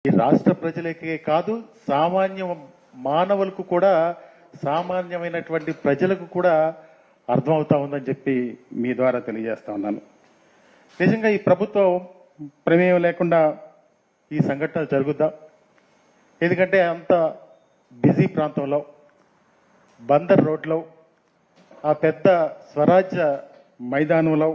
ఈ రాష్ట్ర ప్రజలకే కాదు, సామాన్య మానవులకు కూడా, సామాన్యమైనటువంటి ప్రజలకు కూడా అర్థమవుతా ఉందని చెప్పి మీ ద్వారా తెలియజేస్తా ఉన్నాను. నిజంగా ఈ ప్రభుత్వం ప్రమేయం లేకుండా ఈ సంఘటన జరుగుద్దా? ఎందుకంటే అంత బిజీ ప్రాంతంలో, బందర్ రోడ్లో, ఆ పెద్ద స్వరాజ్య మైదానంలో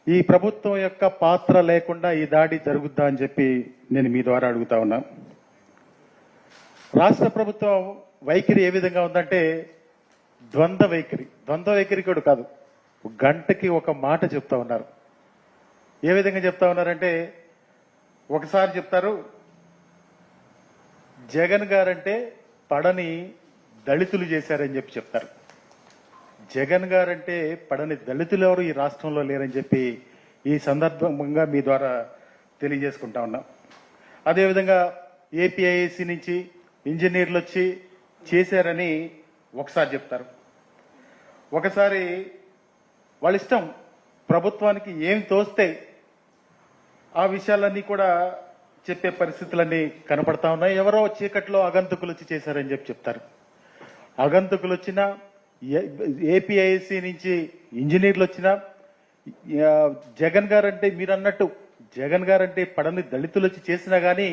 ఈ ప్రభుత్వం యొక్క పాత్ర లేకుండా ఈ దాడి జరుగుద్దా అని చెప్పి నేను మీ ద్వారా అడుగుతా ఉన్నా. రాష్ట్ర ప్రభుత్వం వైఖరి ఏ విధంగా ఉందంటే ద్వంద్వ వైఖరి కూడా కాదు, గంటకి ఒక మాట చెప్తా ఉన్నారు. ఏ విధంగా చెప్తా ఉన్నారంటే, ఒకసారి చెప్తారు జగన్ గారంటే పడని దళితులు చేశారని చెప్పి చెప్తారు. జగన్ గారంటే పడని దళితులు ఎవరు ఈ రాష్ట్రంలో లేరని చెప్పి ఈ సందర్భంగా మీ ద్వారా తెలియజేసుకుంటా ఉన్నా. అదేవిధంగా ఏపీఐఏసీ నుంచి ఇంజనీర్లు వచ్చి చేశారని ఒకసారి చెప్తారు. ఒకసారి వాళ్ళ ఇష్టం, ప్రభుత్వానికి ఏం తోస్తే ఆ విషయాలన్నీ కూడా చెప్పే పరిస్థితులన్నీ కనపడతా ఉన్నాయి. ఎవరో చీకట్లో అగంతకులు వచ్చి చేశారని చెప్పి చెప్తారు. అగంతకులు వచ్చినా, ఏపీఐసి నుంచి ఇంజనీర్లు వచ్చినా, జగన్ గారంటే మీరు అన్నట్టు జగన్ గారంటే పడని దళితులు వచ్చి చేసినా గానీ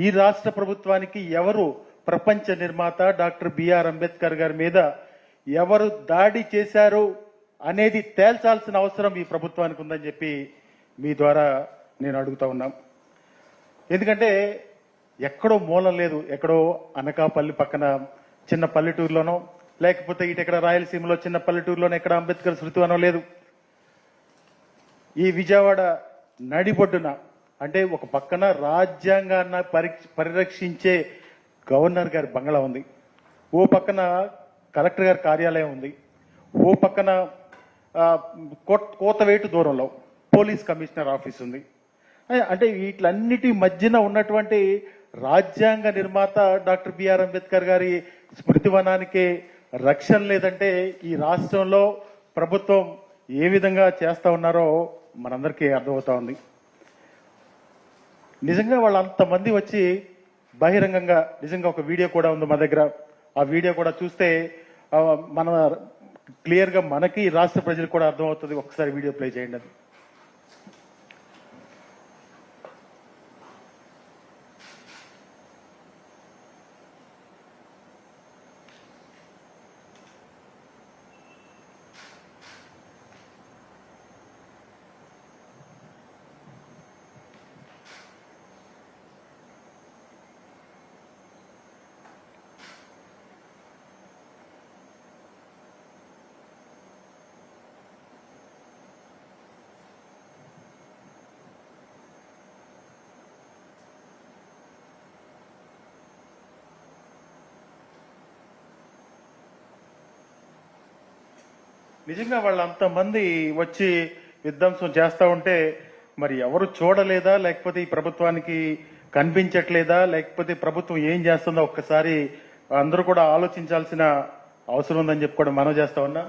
ఈ రాష్ట్ర ప్రభుత్వానికి ఎవరు ప్రపంచ నిర్మాత డాక్టర్ బిఆర్ అంబేద్కర్ గారి మీద ఎవరు దాడి చేశారు అనేది తేల్చాల్సిన అవసరం ఈ ప్రభుత్వానికి ఉందని చెప్పి మీ ద్వారా నేను అడుగుతా ఉన్నాం. ఎందుకంటే ఎక్కడో మూలం లేదు, ఎక్కడో అనకాపల్లి పక్కన చిన్న పల్లెటూరులోనో, లేకపోతే ఇటెక్కడ రాయలసీమలో చిన్న పల్లెటూరులోనో ఎక్కడ అంబేద్కర్ శృతివనం లేదు. ఈ విజయవాడ నడిబొడ్డున, అంటే ఒక పక్కన రాజ్యాంగాన్ని పరిరక్షించే గవర్నర్ గారి బంగ్లా ఉంది, ఓ పక్కన కలెక్టర్ గారి కార్యాలయం ఉంది, ఓ పక్కన కోతవేటు దూరంలో పోలీస్ కమిషనర్ ఆఫీస్ ఉంది. అంటే వీటిలన్నిటి మధ్యన ఉన్నటువంటి రాజ్యాంగ నిర్మాత డాక్టర్ బిఆర్ అంబేద్కర్ గారి స్మృతివనానికి రక్షణ లేదంటే ఈ రాష్ట్రంలో ప్రభుత్వం ఏ విధంగా చేస్తా ఉన్నారో మనందరికీ అర్థమవుతా ఉంది. నిజంగా వాళ్ళు అంతమంది వచ్చి బహిరంగంగా, నిజంగా ఒక వీడియో కూడా ఉంది మా దగ్గర, ఆ వీడియో కూడా చూస్తే మన క్లియర్ గా మనకి రాష్ట్ర ప్రజలకు కూడా అర్థమవుతుంది. ఒకసారి వీడియో ప్లే చేయండి. అది నిజంగా వాళ్ళంతమంది వచ్చి విధ్వంసం చేస్తా ఉంటే మరి ఎవరు చూడలేదా, లేకపోతే ఈ ప్రభుత్వానికి కనిపించట్లేదా, లేకపోతే ప్రభుత్వం ఏం చేస్తుందో ఒక్కసారి అందరూ కూడా ఆలోచించాల్సిన అవసరం ఉందని చెప్పి కూడా మనం చేస్తా ఉన్నా.